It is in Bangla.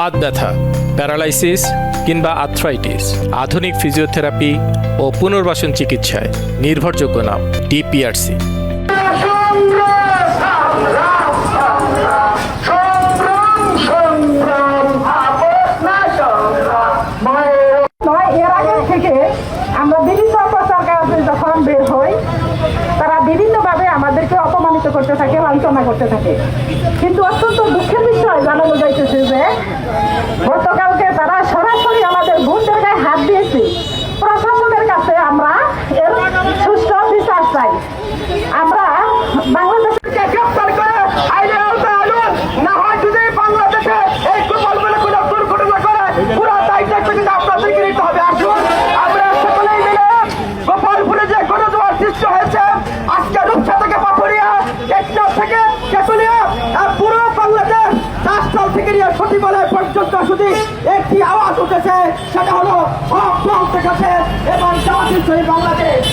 হাত ব্যথা, প্যারালাইসিস কিংবা আর্থ্রাইটিস, আধুনিক ফিজিওথেরাপি ও পুনর্বাসন চিকিৎসায় নির্ভরযোগ্য নাম ডিপিআরসি। এর আগে থেকে আমরা বিভিন্ন প্রচার কাজে যখন বের হই, তারা বিভিন্নভাবে আমাদেরকে অপমানিত করতে থাকে, লাঞ্ছনা করতে থাকে। কিন্তু অত্যন্ত দুঃখের বিষয় জানানো যাইতেছে যে গতকালকে তারা সরাসরি আমাদের বোনদের গায়ে হাত দিয়েছে। প্রশাসনের কাছে আমরা এর সুষ্ঠু বিচার চাই। আমরা বাংলাদেশকে গ্রেফতার করে আইনের আওতায় আনুন, না হয় যদি বাংলাদেশে এই কুফলগুলো কোনো দুর্ঘটনা করে পুরো দায়িত্ব কিন্তু আপনাদেরকে নিতে হবে। আসুন আমরা সকলেই মিলে গোপালপুরে যে গণজোয়ার সৃষ্টি হয়েছে, আজকে রূপসা থেকে পাথরিয়া, টেকনাফ থেকে কেতুলিয়া, পুরো বাংলাদেশ রাজস্থল থেকে নিয়ে সচিবালয় পর্যন্ত শুধু একটি আওয়াজ উঠেছে, সেটা হলো হক বলতে গেছে এবং জামাত ইসলামী বাংলাদেশ।